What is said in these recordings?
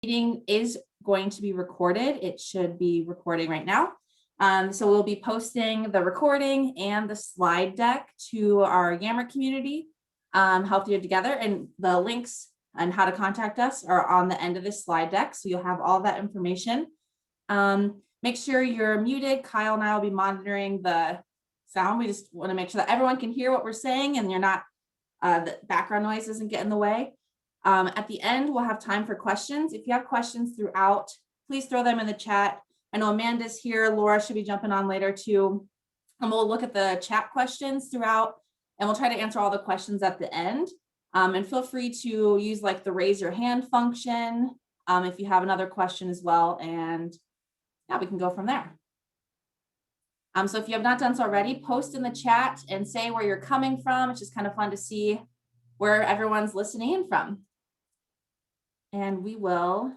meeting is going to be recorded. It should be recording right now. So we'll be posting the recording and the slide deck to our Yammer community, Healthier Together, and the links and how to contact us are on the end of this slide deck. So you'll have all that information. Make sure you're muted. Kyle and I will be monitoring the sound. We just want to make sure that everyone can hear what we're saying and you're not, the background noise doesn't get in the way. At the end, we'll have time for questions. If you have questions throughout, please throw them in the chat. I know Amanda's here. Laura should be jumping on later too. And we'll look at the chat questions throughout and we'll try to answer all the questions at the end. And feel free to use like the raise your hand function if you have another question as well. And yeah, we can go from there. So if you have not done so already, post in the chat and say where you're coming from. It's just kind of fun to see where everyone's listening in from. And we will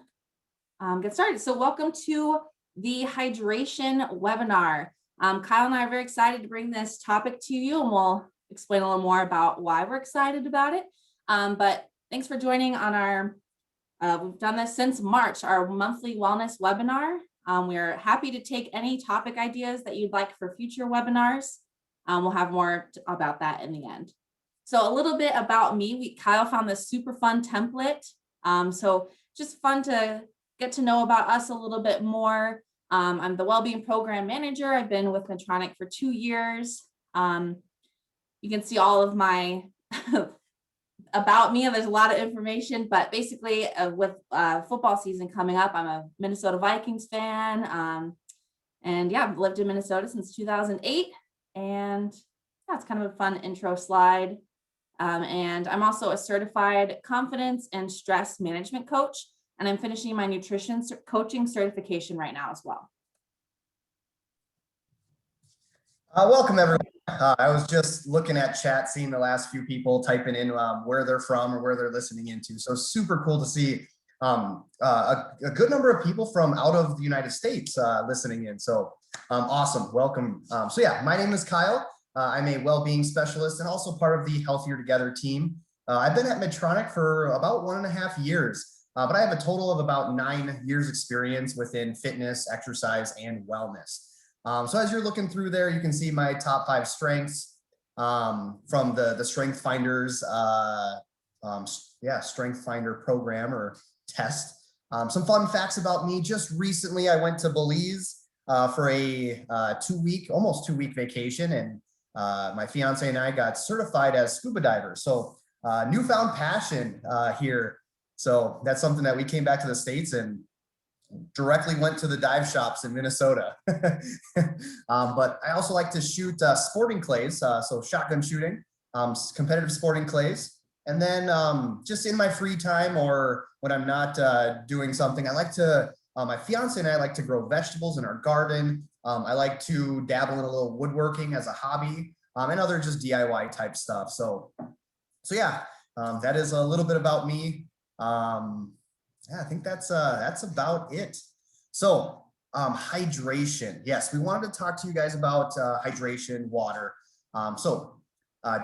get started. So welcome to the hydration webinar. Kyle and I are very excited to bring this topic to you, and we'll explain a little more about why we're excited about it. But thanks for joining on our, we've done this since March, our monthly wellness webinar. We're happy to take any topic ideas that you'd like for future webinars. We'll have more about that in the end. So a little bit about me. Kyle found this super fun template. So just fun to get to know about us a little bit more. I'm the Wellbeing Program Manager. I've been with Medtronic for 2 years. You can see all of my about me. There's a lot of information, but basically with football season coming up, I'm a Minnesota Vikings fan. And yeah, I've lived in Minnesota since 2008. And that's kind of a fun intro slide. And I'm also a certified confidence and stress management coach, and I'm finishing my nutrition coaching certification right now as well. Welcome, everyone. I was just looking at chat, seeing the last few people typing in where they're from or where they're listening into. So super cool to see a good number of people from out of the United States listening in. So awesome. Welcome. So yeah, my name is Kyle. I'm a well-being specialist and also part of the Healthier Together team. I've been at Medtronic for about 1.5 years, but I have a total of about 9 years experience within fitness, exercise, and wellness. So as you're looking through there, you can see my top 5 strengths from the Strength Finders, Strength Finder program or test. Some fun facts about me. Just recently, I went to Belize for a almost 2 week vacation, and my fiance and I got certified as scuba divers. So newfound passion here. So that's something that we came back to the States and directly went to the dive shops in Minnesota. But I also like to shoot sporting clays, so shotgun shooting, competitive sporting clays. And then just in my free time or when I'm not doing something, I like to, my fiance and I like to grow vegetables in our garden. I like to dabble in a little woodworking as a hobby and other just DIY type stuff. So yeah, that is a little bit about me. Yeah, I think that's about it. So hydration. Yes, we wanted to talk to you guys about hydration, water.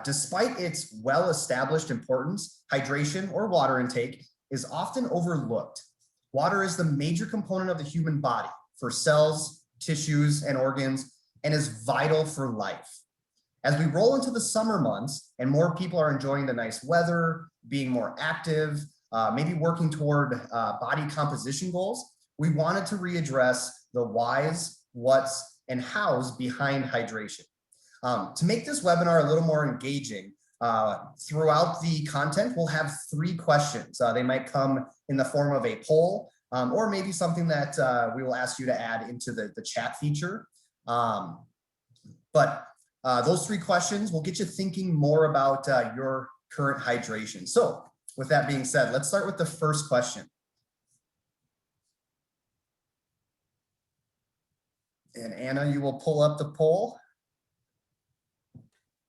Despite its well-established importance, hydration or water intake is often overlooked. Water is the major component of the human body for cells, tissues, and organs, and is vital for life. As we roll into the summer months and more people are enjoying the nice weather, being more active, maybe working toward body composition goals, we wanted to readdress the whys, whats, and hows behind hydration. To make this webinar a little more engaging, throughout the content, we'll have 3 questions. They might come in the form of a poll, or maybe something that we will ask you to add into the chat feature. But those 3 questions will get you thinking more about your current hydration. So with that being said, let's start with the first question. And Anna, you will pull up the poll.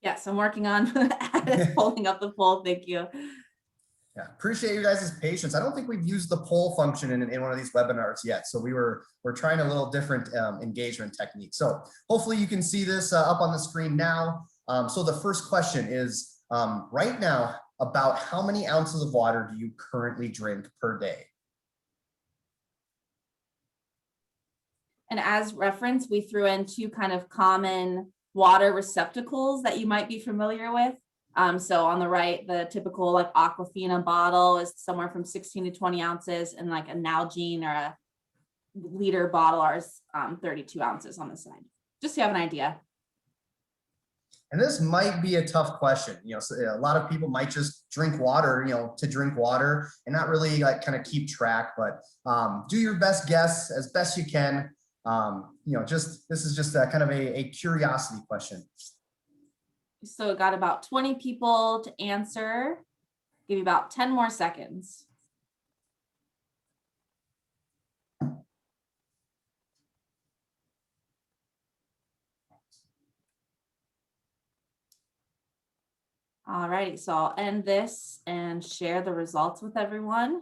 Yes, I'm working on pulling up the poll. Thank you. Yeah, appreciate you guys' patience. I don't think we've used the poll function in one of these webinars yet. So we're trying a little different engagement technique. So hopefully you can see this up on the screen now. So the first question is, right now, about how many ounces of water do you currently drink per day? And as reference, we threw in 2 kind of common water receptacles that you might be familiar with. So on the right, the typical like Aquafina bottle is somewhere from 16 to 20 ounces, and like a Nalgene or a liter bottle is 32 ounces on the side, just so you have an idea. And this might be a tough question. So a lot of people might just drink water, to drink water and not really like kind of keep track, but do your best guess as best you can. This is just a kind of a curiosity question. So got about 20 people to answer. Give you about 10 more seconds. All righty, so I'll end this and share the results with everyone.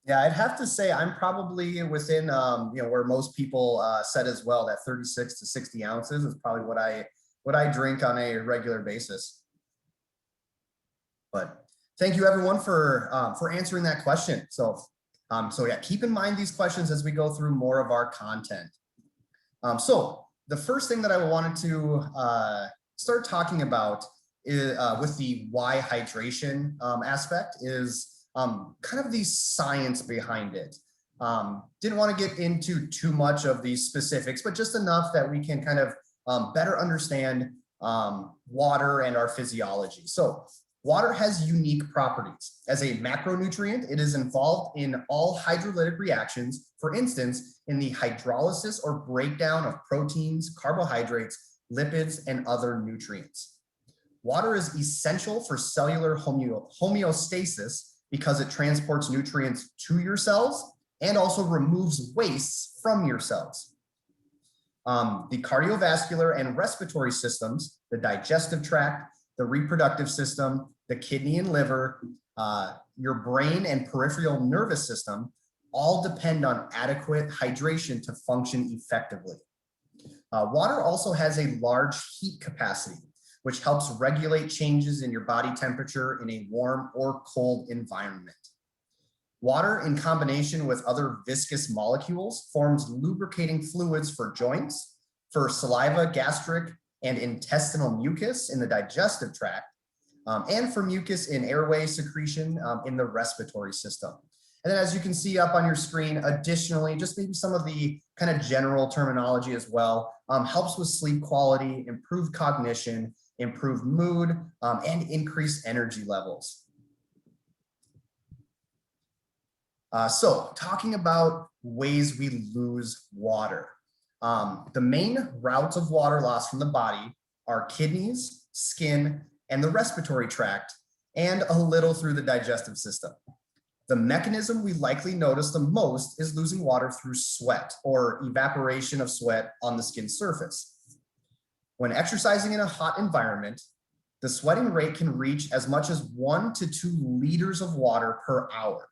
Yeah, I'd have to say I'm probably within, where most people said as well, that 36 to 60 ounces is probably what I drink on a regular basis. But thank you everyone for answering that question. So yeah, keep in mind these questions as we go through more of our content. So the first thing that I wanted to start talking about is, with the why hydration aspect is kind of the science behind it. Didn't want to get into too much of these specifics, but just enough that we can kind of better understand water and our physiology. So water has unique properties. As a macronutrient, it is involved in all hydrolytic reactions, for instance, in the hydrolysis or breakdown of proteins, carbohydrates, lipids, and other nutrients. Water is essential for cellular homeostasis because it transports nutrients to your cells and also removes wastes from your cells. The cardiovascular and respiratory systems, the digestive tract, the reproductive system, the kidney and liver, your brain and peripheral nervous system all depend on adequate hydration to function effectively. Water also has a large heat capacity, which helps regulate changes in your body temperature in a warm or cold environment. Water, in combination with other viscous molecules, forms lubricating fluids for joints, for saliva, gastric, and intestinal mucus in the digestive tract, and for mucus in airway secretion in the respiratory system. And then as you can see up on your screen, additionally, just maybe some of the kind of general terminology as well, helps with sleep quality, improved cognition, improved mood, and increased energy levels. So talking about ways we lose water. The main routes of water loss from the body are kidneys, skin, and the respiratory tract, and a little through the digestive system. The mechanism we likely notice the most is losing water through sweat or evaporation of sweat on the skin surface. When exercising in a hot environment, the sweating rate can reach as much as 1 to 2 liters of water per hour.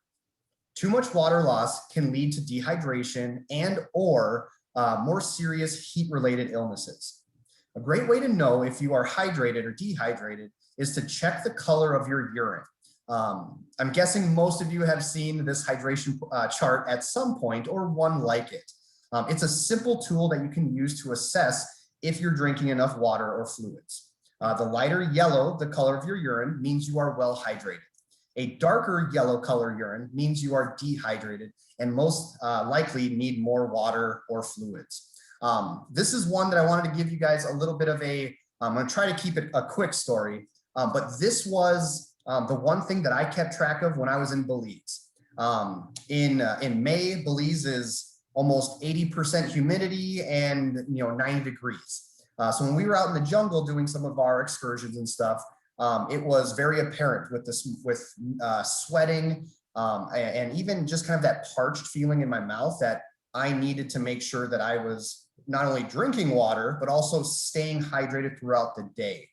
Too much water loss can lead to dehydration and or more serious heat-related illnesses. A great way to know if you are hydrated or dehydrated is to check the color of your urine. I'm guessing most of you have seen this hydration chart at some point or one like it. It's a simple tool that you can use to assess if you're drinking enough water or fluids. The lighter yellow, the color of your urine, means you are well hydrated. A darker yellow color urine means you are dehydrated and most likely need more water or fluids. This is one that I wanted to give you guys a little bit of I'm going to try to keep it a quick story, but this was the one thing that I kept track of when I was in Belize. In May, Belize is almost 80% humidity and 90 degrees. So when we were out in the jungle doing some of our excursions and stuff, it was very apparent with sweating and even just kind of that parched feeling in my mouth that I needed to make sure that I was not only drinking water, but also staying hydrated throughout the day,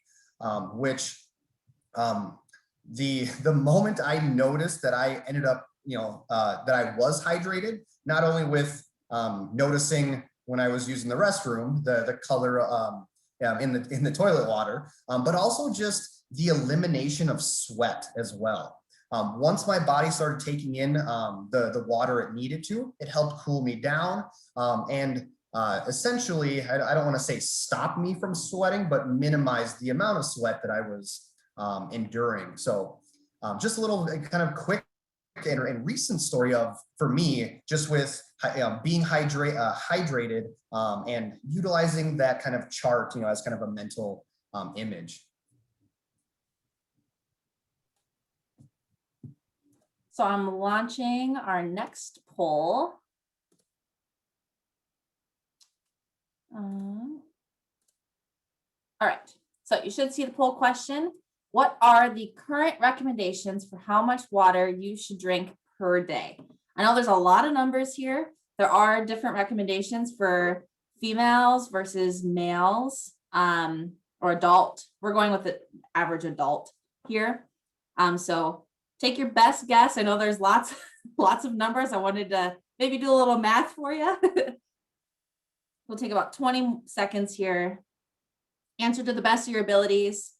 the moment I noticed that I ended up, that I was hydrated, not only with noticing when I was using the restroom, the color in the toilet water, but also just the elimination of sweat as well. Once my body started taking in the water it needed to, it helped cool me down and essentially, I don't want to say stop me from sweating, but minimize the amount of sweat that I was enduring. So just a little kind of quick and recent story of, for me, just with being hydrated and utilizing that kind of chart, as kind of a mental image. So I'm launching our next poll. All right, so you should see the poll question. What are the current recommendations for how much water you should drink per day? I know there's a lot of numbers here. There are different recommendations for females versus males or adult. We're going with the average adult here. So take your best guess. I know there's lots of numbers. I wanted to maybe do a little math for you. We'll take about 20 seconds here. Answer to the best of your abilities.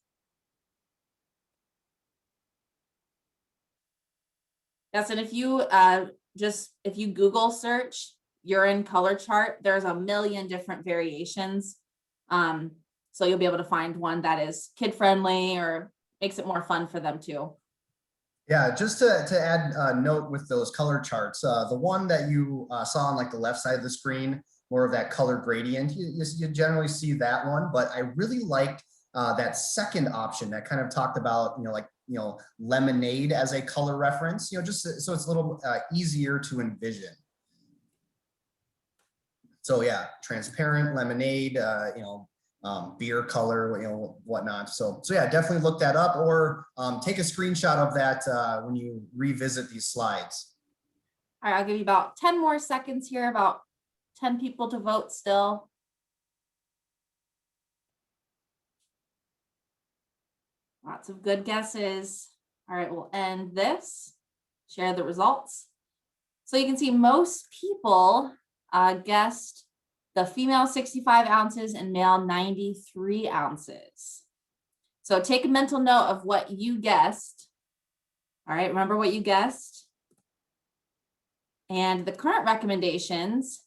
Yes, and if you if you Google search urine color chart, there's a million different variations. So you'll be able to find one that is kid friendly or makes it more fun for them too. Yeah, just to add a note with those color charts, the one that you saw on like the left side of the screen, more of that color gradient, you generally see that one, but I really liked that second option that kind of talked about, lemonade as a color reference, just so it's a little easier to envision. So yeah, transparent lemonade, beer color, whatnot. So yeah, definitely look that up or take a screenshot of that when you revisit these slides. All right, I'll give you about 10 more seconds here, about 10 people to vote still. Lots of good guesses. All right, we'll end this, share the results. So you can see most people guessed the female 65 ounces and male 93 ounces. So take a mental note of what you guessed. All right, remember what you guessed. And the current recommendations,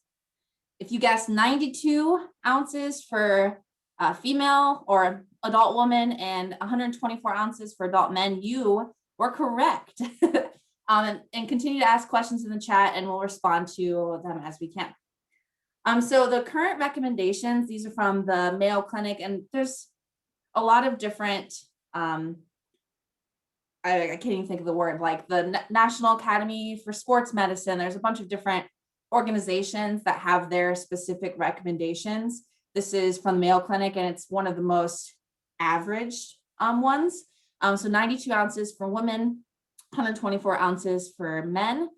if you guessed 92 ounces for a female or adult woman and 124 ounces for adult men, you were correct. And continue to ask questions in the chat and we'll respond to them as we can. So the current recommendations, these are from the Mayo Clinic, and there's a lot of different, I can't even think of the word, like the National Academy for Sports Medicine. There's a bunch of different organizations that have their specific recommendations. This is from the Mayo Clinic, and it's one of the most averaged ones. So 92 ounces for women, 124 ounces for men.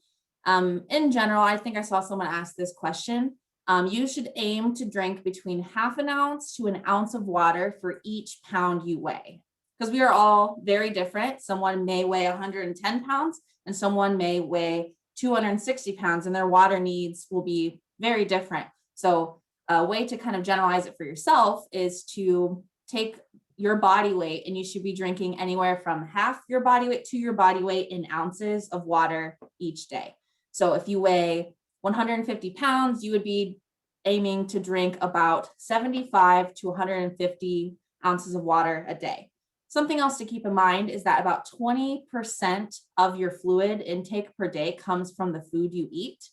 In general, I think I saw someone ask this question. You should aim to drink between ½ an ounce to an ounce of water for each pound you weigh, because we are all very different. Someone may weigh 110 pounds and someone may weigh 260 pounds, and their water needs will be very different. So a way to kind of generalize it for yourself is to take your body weight, and you should be drinking anywhere from half your body weight to your body weight in ounces of water each day. So if you weigh 150 pounds, you would be aiming to drink about 75 to 150 ounces of water a day. Something else to keep in mind is that about 20% of your fluid intake per day comes from the food you eat,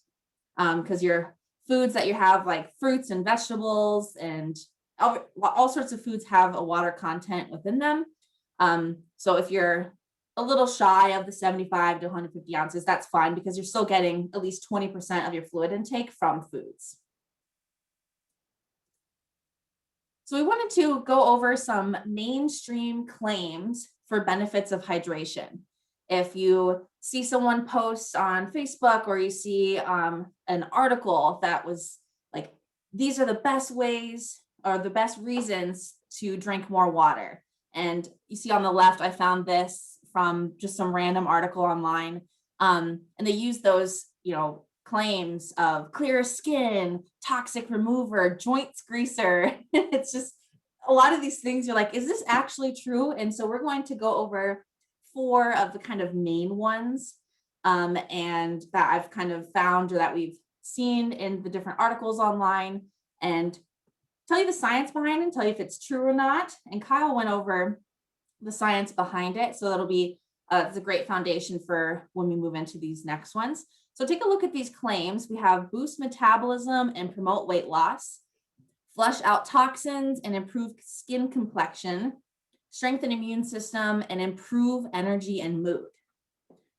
because your foods that you have, like fruits and vegetables and all sorts of foods, have a water content within them. So if you're a little shy of the 75 to 150 ounces, that's fine, because you're still getting at least 20% of your fluid intake from foods. So we wanted to go over some mainstream claims for benefits of hydration. If you see someone post on Facebook, or you see an article that was like, these are the best ways or the best reasons to drink more water. And you see on the left, I found this from just some random article online. And they use those, claims of clear skin, toxic remover, joints greaser. It's just a lot of these things you're like, is this actually true? And so we're going to go over 4 of the kind of main ones and that I've kind of found or that we've seen in the different articles online, and tell you the science behind it and tell you if it's true or not. And Kyle went over the science behind it, so that'll be it's a great foundation for when we move into these next ones. So take a look at these claims. We have boost metabolism and promote weight loss, flush out toxins and improve skin complexion, strengthen immune system, and improve energy and mood.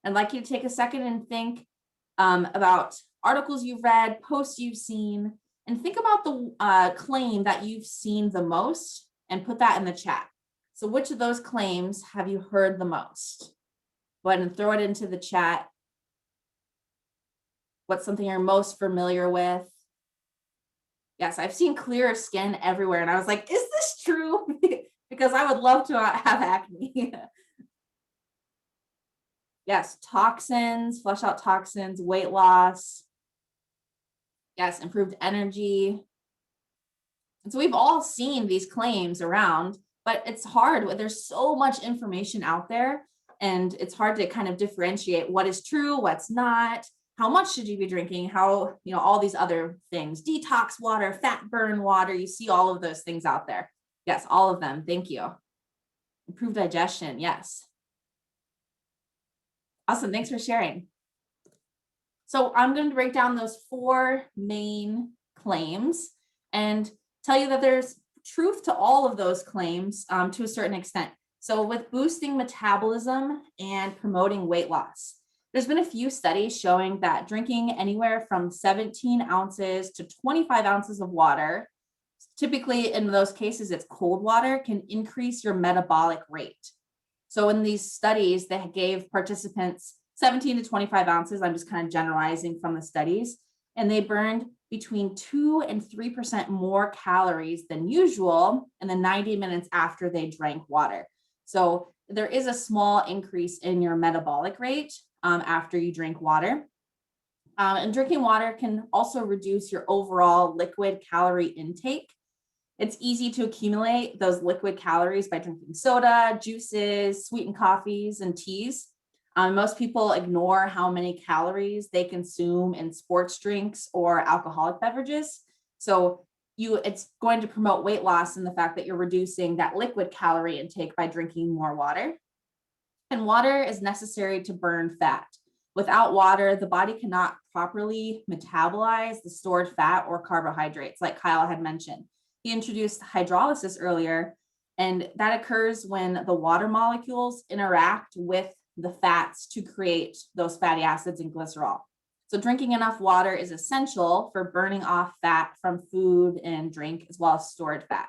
I'd like you to take a second and think about articles you've read, posts you've seen, and think about the claim that you've seen the most and put that in the chat. So which of those claims have you heard the most? Go ahead and throw it into the chat. What's something you're most familiar with? Yes, I've seen clearer skin everywhere. And I was like, is this true? Because I would love to have acne. Yes, toxins, flush out toxins, weight loss. Yes, improved energy. And so we've all seen these claims around, but it's hard. There's so much information out there, and it's hard to kind of differentiate what is true, what's not, how much should you be drinking, how, all these other things, detox water, fat burn water. You see all of those things out there. Yes, all of them. Thank you. Improved digestion. Yes. Awesome. Thanks for sharing. So I'm going to break down those 4 main claims and tell you that there's truth to all of those claims to a certain extent. So with boosting metabolism and promoting weight loss, there's been a few studies showing that drinking anywhere from 17 ounces to 25 ounces of water, typically in those cases it's cold water, can increase your metabolic rate. So in these studies, they gave participants 17 to 25 ounces. I'm just kind of generalizing from the studies. And they burned between 2 and 3% more calories than usual in the 90 minutes after they drank water. So there is a small increase in your metabolic rate after you drink water. And drinking water can also reduce your overall liquid calorie intake. It's easy to accumulate those liquid calories by drinking soda, juices, sweetened coffees, and teas. Most people ignore how many calories they consume in sports drinks or alcoholic beverages. So it's going to promote weight loss in the fact that you're reducing that liquid calorie intake by drinking more water. And water is necessary to burn fat. Without water, the body cannot properly metabolize the stored fat or carbohydrates, like Kyle had mentioned. He introduced hydrolysis earlier, and that occurs when the water molecules interact with the fats to create those fatty acids and glycerol. So drinking enough water is essential for burning off fat from food and drink, as well as stored fat.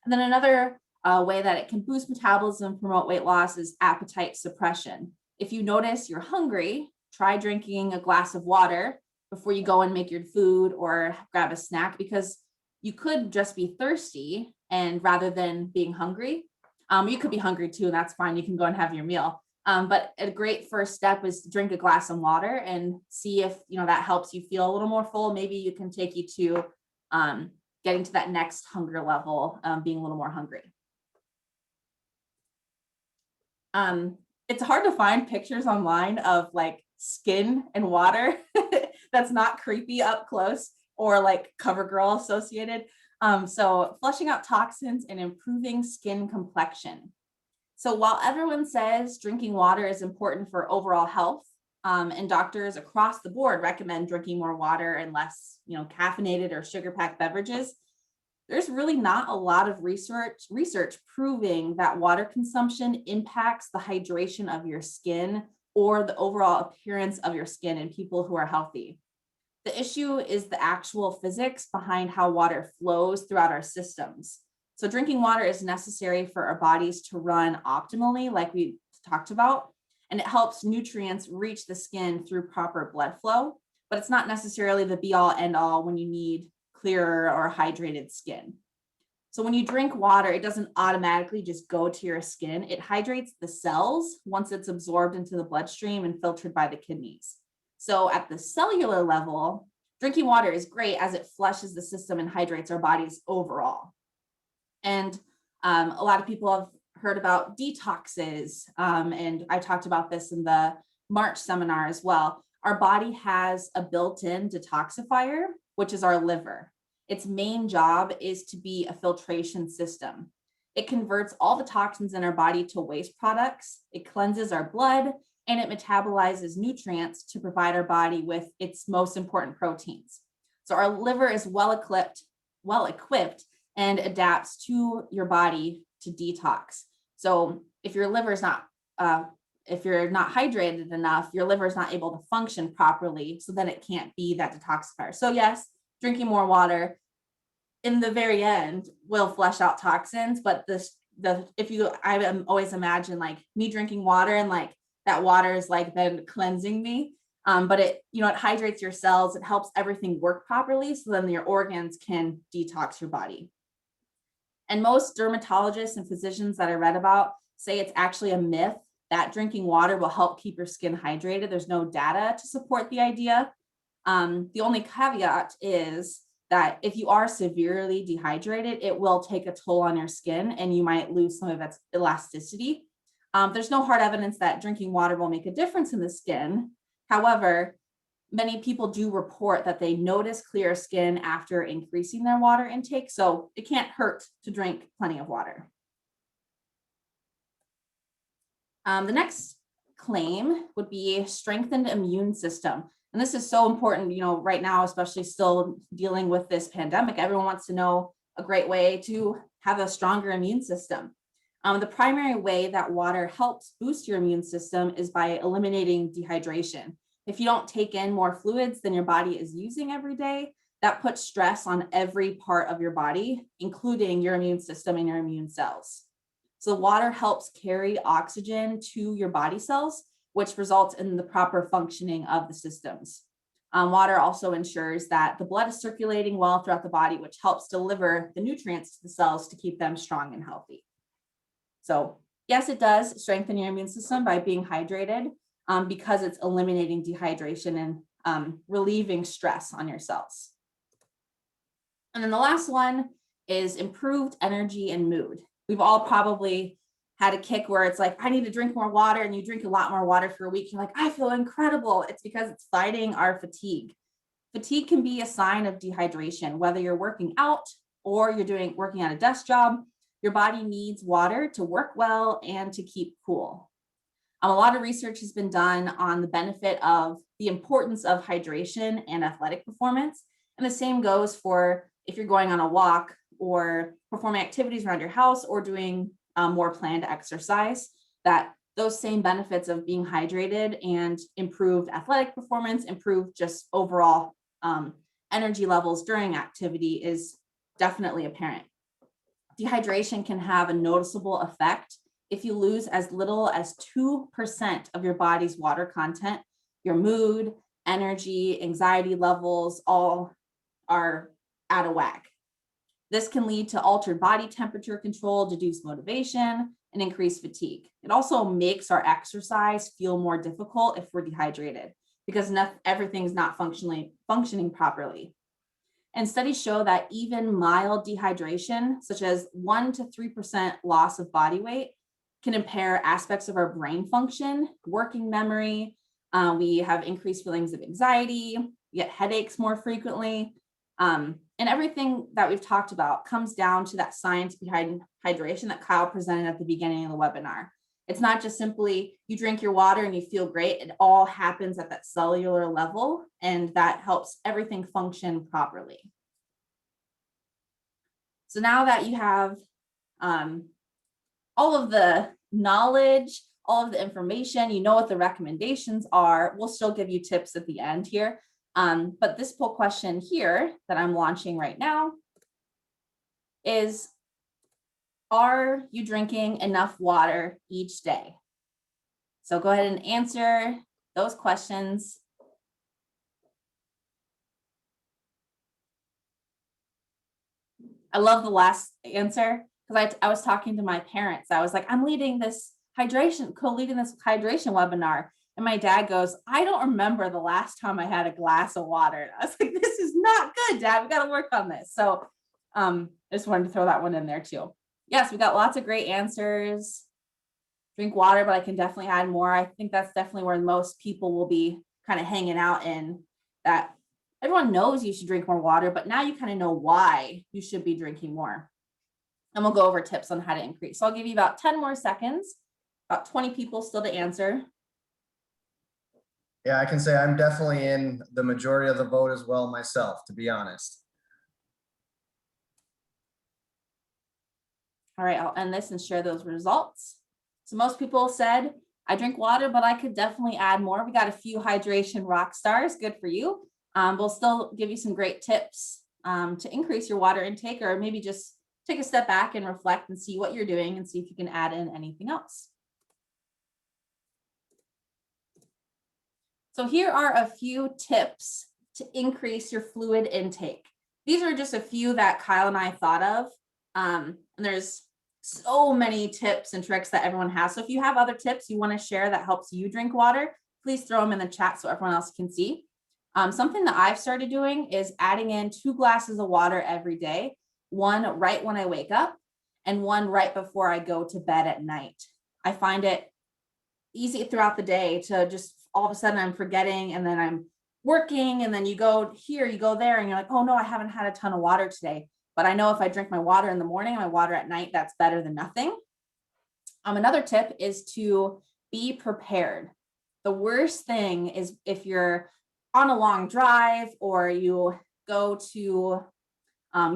And then another way that it can boost metabolism, promote weight loss, is appetite suppression. If you notice you're hungry, try drinking a glass of water before you go and make your food or grab a snack, because you could just be thirsty, and rather than being hungry, you could be hungry too, and that's fine. You can go and have your meal. But a great first step is to drink a glass of water and see if that helps you feel a little more full. Maybe you can take you to getting to that next hunger level, being a little more hungry. It's hard to find pictures online of like skin and water that's not creepy up close or like CoverGirl associated. So flushing out toxins and improving skin complexion. So while everyone says drinking water is important for overall health, and doctors across the board recommend drinking more water and less, caffeinated or sugar-packed beverages, there's really not a lot of research proving that water consumption impacts the hydration of your skin or the overall appearance of your skin in people who are healthy. The issue is the actual physics behind how water flows throughout our systems. So drinking water is necessary for our bodies to run optimally, like we talked about, and it helps nutrients reach the skin through proper blood flow, but it's not necessarily the be all end all when you need clearer or hydrated skin. So when you drink water, it doesn't automatically just go to your skin. It hydrates the cells once it's absorbed into the bloodstream and filtered by the kidneys. So at the cellular level, drinking water is great as it flushes the system and hydrates our bodies overall. And a lot of people have heard about detoxes, and I talked about this in the March seminar as well. Our body has a built-in detoxifier, which is our liver. Its main job is to be a filtration system. It converts all the toxins in our body to waste products. It cleanses our blood, and it metabolizes nutrients to provide our body with its most important proteins. So our liver is well equipped and adapts to your body to detox. So if your liver is not, if you're not hydrated enough, your liver is not able to function properly. So then it can't be that detoxifier. So yes, drinking more water in the very end will flush out toxins, but I always imagine like me drinking water and like that water is like then cleansing me. But it hydrates your cells. It helps everything work properly. So then your organs can detox your body. And most dermatologists and physicians that I read about say it's actually a myth that drinking water will help keep your skin hydrated. There's no data to support the idea. The only caveat is that if you are severely dehydrated, it will take a toll on your skin and you might lose some of its elasticity. There's no hard evidence that drinking water will make a difference in the skin. However, many people do report that they notice clearer skin after increasing their water intake, so it can't hurt to drink plenty of water. The next claim would be strengthened immune system. And this is so important, right now, especially still dealing with this pandemic. Everyone wants to know a great way to have a stronger immune system. The primary way that water helps boost your immune system is by eliminating dehydration. If you don't take in more fluids than your body is using every day, that puts stress on every part of your body, including your immune system and your immune cells. So water helps carry oxygen to your body cells, which results in the proper functioning of the systems. Water also ensures that the blood is circulating well throughout the body, which helps deliver the nutrients to the cells to keep them strong and healthy. So yes, it does strengthen your immune system by being hydrated because it's eliminating dehydration and relieving stress on your cells. And then the last one is improved energy and mood. We've all probably had a kick where it's like, I need to drink more water, and you drink a lot more water for a week. You're like, I feel incredible. It's because it's fighting our fatigue. Fatigue can be a sign of dehydration, whether you're working out or you're working on a desk job. Your body needs water to work well and to keep cool. A lot of research has been done on the benefit of the importance of hydration and athletic performance. And the same goes for if you're going on a walk or performing activities around your house or doing more planned exercise, that those same benefits of being hydrated and improved athletic performance, improved just overall energy levels during activity is definitely apparent. Dehydration can have a noticeable effect if you lose as little as 2% of your body's water content. Your mood, energy, anxiety levels all are out of whack. This can lead to altered body temperature control, reduced motivation, and increased fatigue. It also makes our exercise feel more difficult if we're dehydrated because everything's not functioning properly. And studies show that even mild dehydration, such as 1 to 3% loss of body weight, can impair aspects of our brain function, working memory. We have increased feelings of anxiety, we get headaches more frequently. And everything that we've talked about comes down to that science behind hydration that Kyle presented at the beginning of the webinar. It's not just simply you drink your water and you feel great. It all happens at that cellular level, and that helps everything function properly. So now that you have all of the knowledge, all of the information, you know what the recommendations are, we'll still give you tips at the end here. But this poll question here that I'm launching right now is, are you drinking enough water each day? So go ahead and answer those questions. I love the last answer because I was talking to my parents. I was like, I'm co-leading this hydration webinar. And my dad goes, I don't remember the last time I had a glass of water. And I was like, this is not good, Dad. We got to work on this. So I just wanted to throw that one in there too. Yes, we got lots of great answers. Drink water, but I can definitely add more. I think that's definitely where most people will be kind of hanging out in, that everyone knows you should drink more water, but now you kind of know why you should be drinking more. And we'll go over tips on how to increase. So I'll give you about 10 more seconds, about 20 people still to answer. Yeah, I can say I'm definitely in the majority of the vote as well myself, to be honest. All right, I'll end this and share those results. So most people said, I drink water, but I could definitely add more. We got a few hydration rock stars. Good for you. We'll still give you some great tips to increase your water intake, or maybe just take a step back and reflect and see what you're doing and see if you can add in anything else. So here are a few tips to increase your fluid intake. These are just a few that Kyle and I thought of. And there's so many tips and tricks that everyone has. So if you have other tips you want to share that helps you drink water, please throw them in the chat so everyone else can see. Something that I've started doing is adding in 2 glasses of water every day, one right when I wake up and one right before I go to bed at night. I find it easy throughout the day to just all of a sudden I'm forgetting, and then I'm working, and then you go here, you go there, and you're like, oh no, I haven't had a ton of water today. But I know if I drink my water in the morning and my water at night, that's better than nothing. Another tip is to be prepared. The worst thing is if you're on a long drive, or you go to,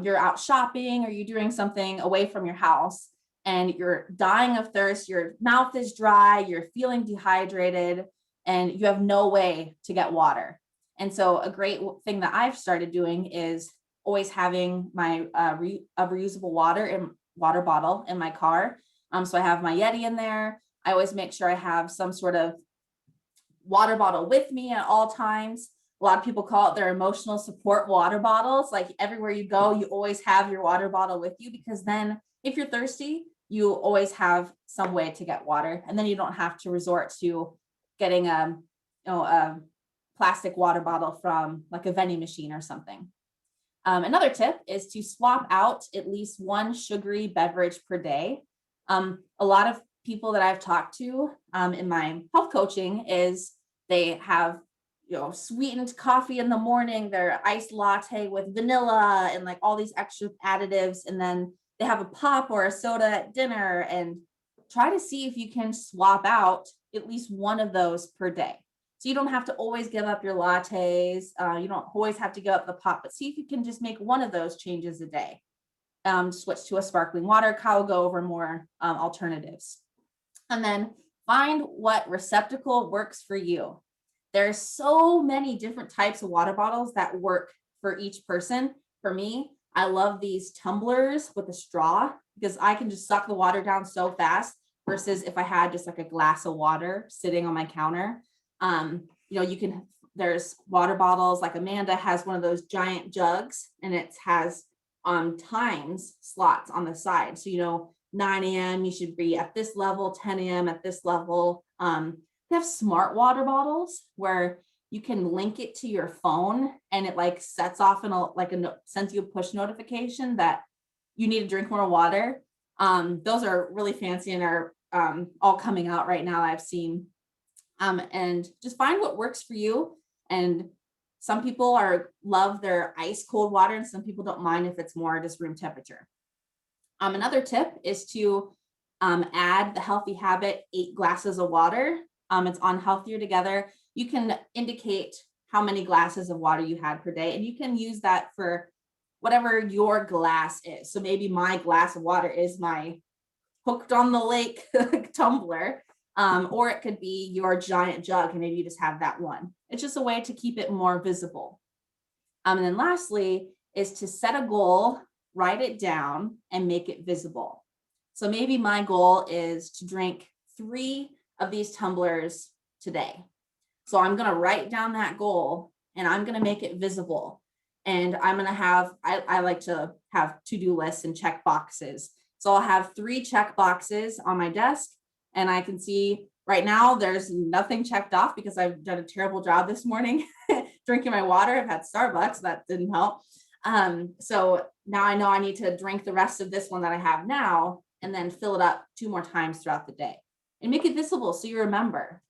you're out shopping, or you're doing something away from your house and you're dying of thirst, your mouth is dry, you're feeling dehydrated, and you have no way to get water. And so a great thing that I've started doing is always having my reusable water bottle in my car. So I have my Yeti in there. I always make sure I have some sort of water bottle with me at all times. A lot of people call it their emotional support water bottles. Like everywhere you go, you always have your water bottle with you, because then if you're thirsty, you always have some way to get water. And then you don't have to resort to getting a plastic water bottle from like a vending machine or something. Another tip is to swap out at least one sugary beverage per day. A lot of people that I've talked to in my health coaching is they have, sweetened coffee in the morning, their iced latte with vanilla and like all these extra additives, and then they have a pop or a soda at dinner. And try to see if you can swap out at least one of those per day. So you don't have to always give up your lattes. You don't always have to give up the pop, but see if you can just make one of those changes a day. Switch to a sparkling water. Kyle will go over more alternatives. And then find what receptacle works for you. There's so many different types of water bottles that work for each person. For me, I love these tumblers with a straw, because I can just suck the water down so fast, versus if I had just like a glass of water sitting on my counter. There's water bottles, like Amanda has one of those giant jugs, and it has times slots on the side. So, 9 a.m. you should be at this level, 10 a.m. at this level. They have smart water bottles where you can link it to your phone, and it like sets off sends you a push notification that you need to drink more water. Those are really fancy and are all coming out right now, I've seen. And just find what works for you. And some people love their ice cold water, and some people don't mind if it's more just room temperature. Another tip is to add the healthy habit 8 glasses of water. It's on Healthier Together. You can indicate how many glasses of water you had per day, and you can use that for whatever your glass is. So maybe my glass of water is my hooked on the lake tumbler, or it could be your giant jug, and maybe you just have that one. It's just a way to keep it more visible. And then lastly is to set a goal, write it down, and make it visible. So maybe my goal is to drink 3 of these tumblers today. So I'm going to write down that goal, and I'm going to make it visible. And I'm going to have, I like to have to-do lists and check boxes. So I'll have 3 check boxes on my desk, and I can see right now there's nothing checked off because I've done a terrible job this morning drinking my water. I've had Starbucks, that didn't help. So now I know I need to drink the rest of this one that I have now. and then fill it up 2 more times throughout the day. And make it visible so you remember.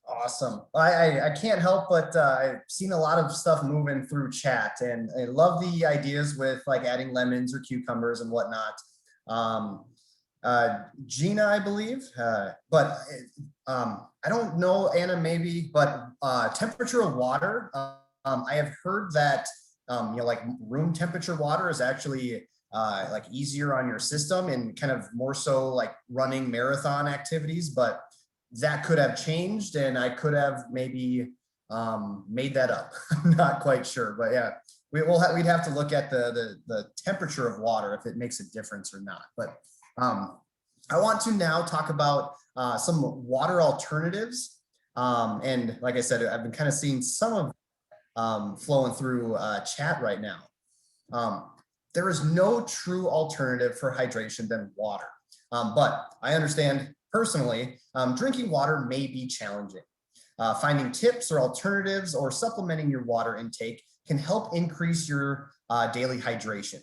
Awesome. I can't help but I've seen a lot of stuff moving through chat, and I love the ideas with like adding lemons or cucumbers and whatnot. Um, Gina, I believe, but I don't know, Anna, maybe, but temperature of water. I have heard that like room temperature water is actually like easier on your system and kind of more so like running marathon activities, but that could have changed, and I could have maybe made that up. I'm not quite sure, but yeah, we'd have to look at the temperature of water if it makes a difference or not. But I want to now talk about some water alternatives, and like I said, I've been kind of seeing some of flowing through chat right now. There is no true alternative for hydration than water, but I understand personally, drinking water may be challenging. Finding tips or alternatives or supplementing your water intake can help increase your daily hydration.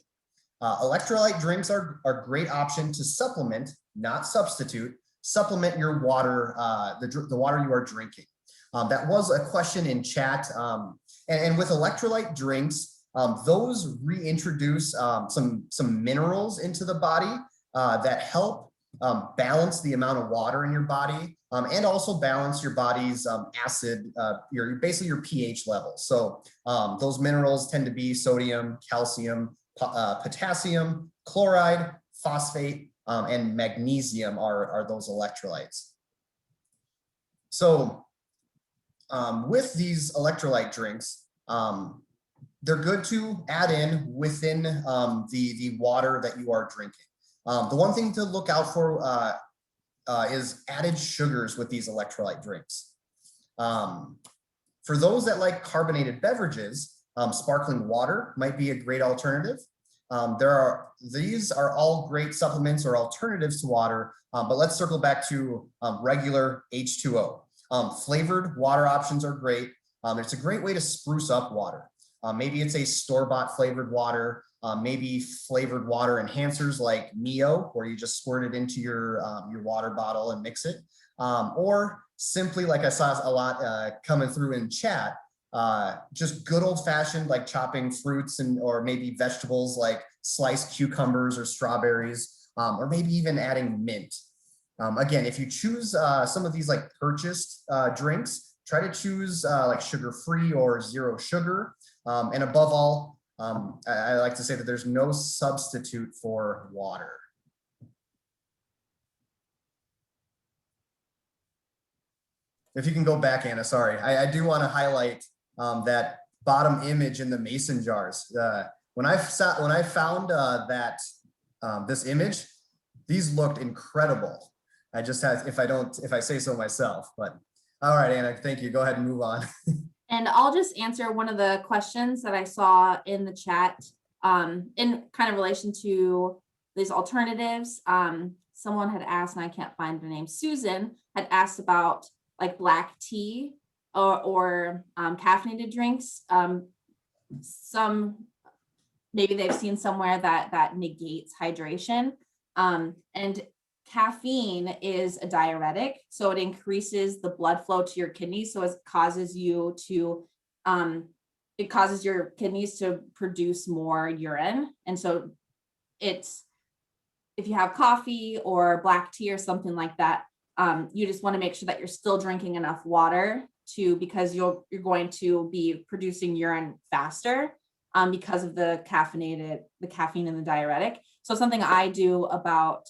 Electrolyte drinks are a great option to supplement, not substitute, supplement your water, the water you are drinking. That was a question in chat. And with electrolyte drinks, those reintroduce some minerals into the body that help balance the amount of water in your body, and also balance your body's acid, basically your pH level. So those minerals tend to be sodium, calcium, potassium, chloride, phosphate, and magnesium are those electrolytes. So with these electrolyte drinks, they're good to add in within the water that you are drinking. The one thing to look out for is added sugars with these electrolyte drinks. For those that like carbonated beverages, sparkling water might be a great alternative. These are all great supplements or alternatives to water, but let's circle back to regular H2O. Flavored water options are great. It's a great way to spruce up water. Maybe it's a store-bought flavored water, maybe flavored water enhancers like Mio, where you just squirt it into your water bottle and mix it. Or simply, like I saw a lot coming through in chat, just good old fashioned like chopping fruits or maybe vegetables like sliced cucumbers or strawberries, or maybe even adding mint. Again, if you choose some of these like purchased drinks, try to choose like sugar-free or zero sugar. And above all, I like to say that there's no substitute for water. If you can go back, Anna, sorry. I do want to highlight that bottom image in the mason jars. When I found that this image, these looked incredible. I just had, if I say so myself, but all right, Anna, thank you. Go ahead and move on. And I'll just answer one of the questions that I saw in the chat in kind of relation to these alternatives. Someone had asked, and I can't find her name, Susan had asked about like black tea or caffeinated drinks. Some, maybe they've seen somewhere that negates hydration. And caffeine is a diuretic, so it increases the blood flow to your kidneys. So it causes your kidneys to produce more urine. And so if you have coffee or black tea or something like that, you just want to make sure that you're still drinking enough water because you're going to be producing urine faster because of the caffeine and the diuretic. So something I do about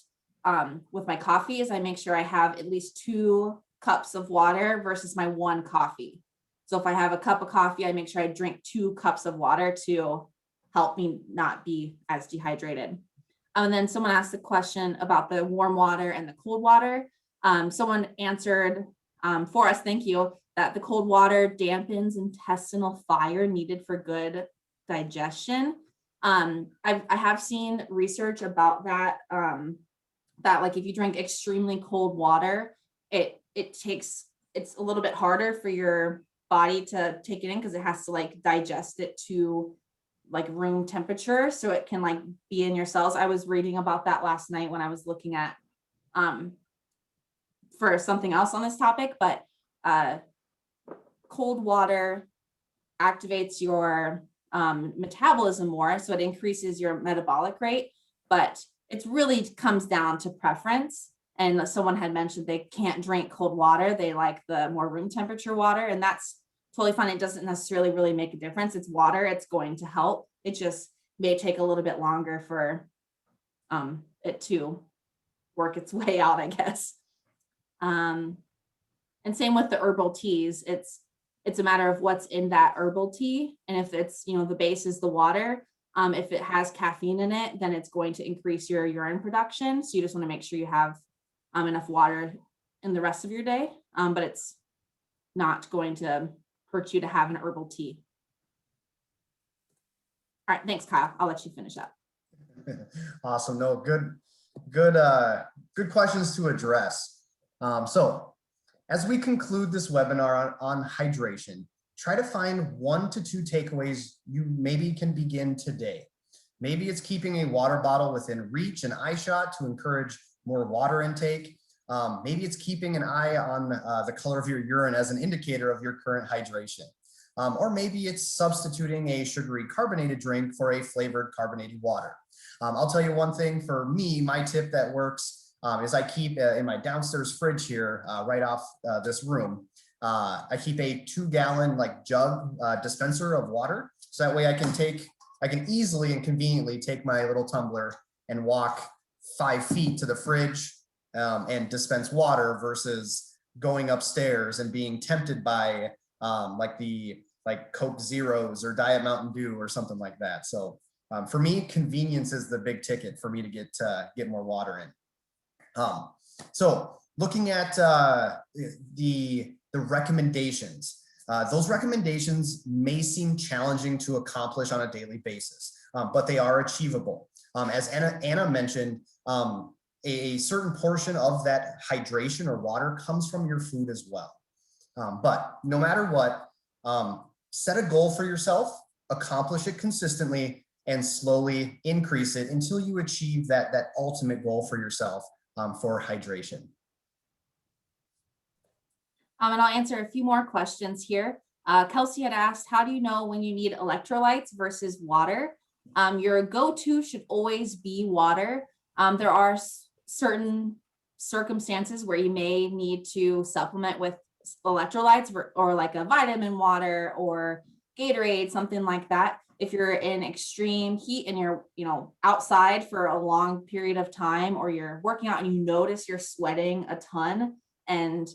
with my coffee is I make sure I have at least 2 cups of water versus my 1 coffee. So if I have a cup of coffee, I make sure I drink 2 cups of water to help me not be as dehydrated. And then someone asked a question about the warm water and the cold water. Someone answered for us, thank you, that the cold water dampens intestinal fire needed for good digestion. I have seen research about that, that like if you drink extremely cold water, it's a little bit harder for your body to take it in because it has to like digest it to like room temperature, so it can like be in your cells. I was reading about that last night when I was looking at for something else on this topic, but cold water activates your metabolism more, so it increases your metabolic rate, but it really comes down to preference. And someone had mentioned they can't drink cold water, they like the more room temperature water, and that's totally fine. It doesn't necessarily really make a difference. It's water, it's going to help. It just may take a little bit longer for it to work its way out, I guess. And same with the herbal teas. It's a matter of what's in that herbal tea. And if it's, you know, the base is the water, if it has caffeine in it, then it's going to increase your urine production. So you just want to make sure you have enough water in the rest of your day, but it's not going to hurt you to have an herbal tea. All right, thanks, Kyle. I'll let you finish up. Awesome. No, good questions to address. So as we conclude this webinar on hydration, try to find 1 to 2 takeaways you maybe can begin today. Maybe it's keeping a water bottle within reach and eye shot to encourage more water intake. Maybe it's keeping an eye on the color of your urine as an indicator of your current hydration. Or maybe it's substituting a sugary carbonated drink for a flavored carbonated water. I'll tell you one thing for me, my tip that works is I keep in my downstairs fridge here, right off this room, I keep a 2-gallon like jug dispenser of water. So that way I can easily and conveniently take my little tumbler and walk 5 feet to the fridge and dispense water versus going upstairs and being tempted by like Coke Zeros or Diet Mountain Dew or something like that. So for me, convenience is the big ticket for me to get more water in. So looking at the recommendations, those recommendations may seem challenging to accomplish on a daily basis, but they are achievable. As Anna mentioned, a certain portion of that hydration or water comes from your food as well. But no matter what, set a goal for yourself, accomplish it consistently, and slowly increase it until you achieve that ultimate goal for yourself for hydration. And I'll answer a few more questions here. Kelsey had asked, how do you know when you need electrolytes versus water? Your go-to should always be water. There are certain circumstances where you may need to supplement with electrolytes or like a vitamin water or Gatorade, something like that. If you're in extreme heat and you're, outside for a long period of time, or you're working out and you notice you're sweating a ton, and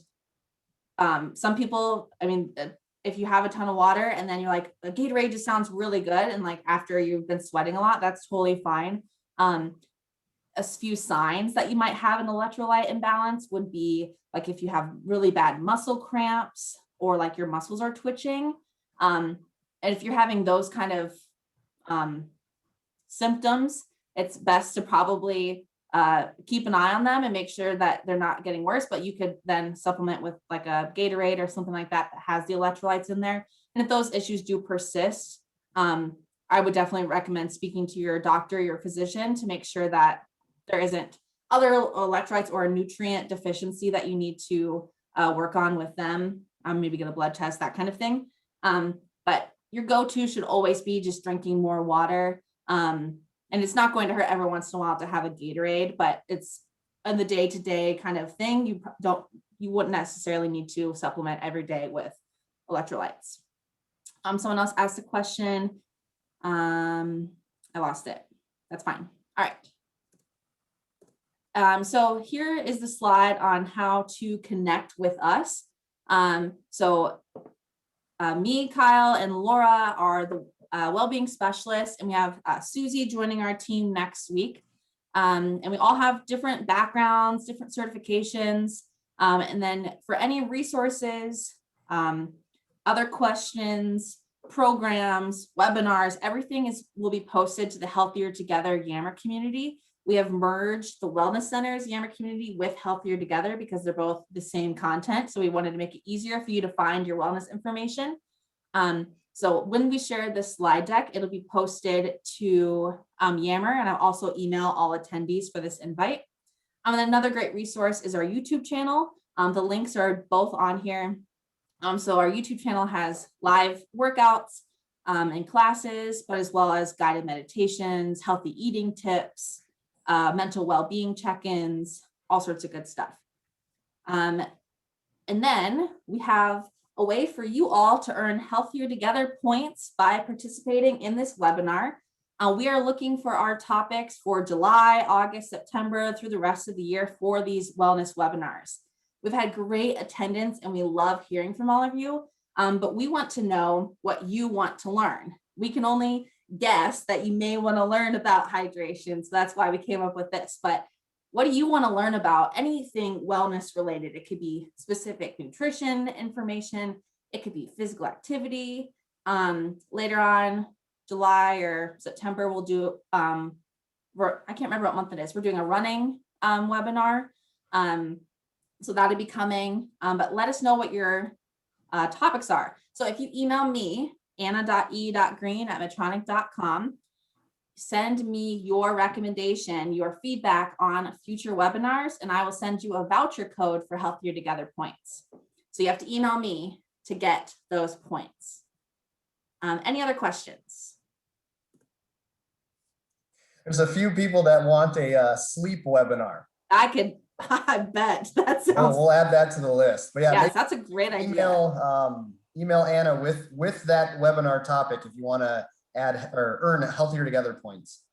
some people, if you have a ton of water and then you're like, the Gatorade just sounds really good, and like after you've been sweating a lot, that's totally fine. A few signs that you might have an electrolyte imbalance would be like if you have really bad muscle cramps or like your muscles are twitching. And if you're having those kind of symptoms, it's best to probably keep an eye on them and make sure that they're not getting worse, but you could then supplement with like a Gatorade or something like that that has the electrolytes in there. And if those issues do persist, I would definitely recommend speaking to your doctor, your physician, to make sure that there isn't other electrolytes or a nutrient deficiency that you need to work on with them, maybe get a blood test, that kind of thing. But your go-to should always be just drinking more water. And it's not going to hurt every once in a while to have a Gatorade, but it's in the day-to-day kind of thing. You wouldn't necessarily need to supplement every day with electrolytes. Someone else asked a question. I lost it. That's fine. All right. So here is the slide on how to connect with us. Me, Kyle, and Laura are the well-being specialists, and we have Susie joining our team next week. And we all have different backgrounds, different certifications. And then for any resources, other questions, programs, webinars, everything will be posted to the Healthier Together Yammer community. We have merged the Wellness Center's Yammer community with Healthier Together because they're both the same content. So we wanted to make it easier for you to find your wellness information. So when we share this slide deck, it'll be posted to Yammer, and I'll also email all attendees for this invite. And another great resource is our YouTube channel. The links are both on here. So our YouTube channel has live workouts and classes, but as well as guided meditations, healthy eating tips, mental well-being check-ins, all sorts of good stuff. And then we have a way for you all to earn Healthier Together points by participating in this webinar. We are looking for our topics for July, August, September, through the rest of the year for these wellness webinars. We've had great attendance and we love hearing from all of you, but we want to know what you want to learn. We can only guess that you may want to learn about hydration, so that's why we came up with this. But what do you want to learn about? Anything wellness related. It could be specific nutrition information. It could be physical activity. Later on, July or September, we'll do, I can't remember what month it is. We're doing a running webinar. So that'll be coming, but let us know what your topics are. So if you email me, anna.e.green@medtronic.com, send me your recommendation, your feedback on future webinars, and I will send you a voucher code for Healthier Together points. So you have to email me to get those points. Any other questions? There's a few people that want a sleep webinar. I bet that sounds. We'll add that to the list. But yeah, yes, that's a great idea. Email Anna with that webinar topic if you want to add or earn Healthier Together points.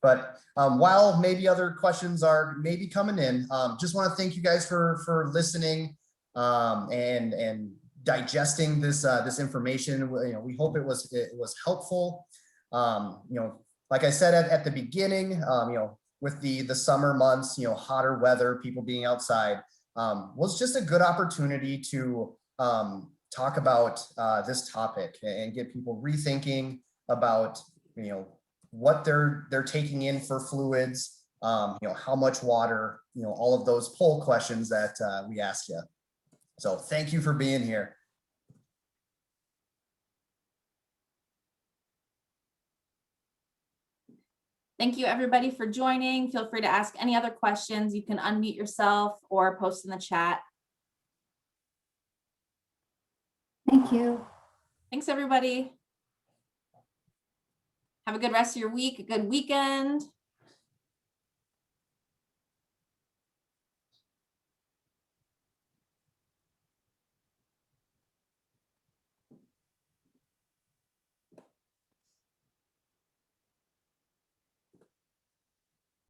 But while maybe other questions are maybe coming in, just want to thank you guys for listening and digesting this information. You know, we hope it was helpful. You know, like I said at the beginning, you know, with the summer months, you know, hotter weather, people being outside, was just a good opportunity to talk about this topic and get people rethinking about, you know, what they're taking in for fluids, you know, how much water, you know, all of those poll questions that we ask you. So thank you for being here. Thank you everybody for joining. Feel free to ask any other questions. You can unmute yourself or post in the chat. Thank you. Thanks everybody. Have a good rest of your week, a good weekend.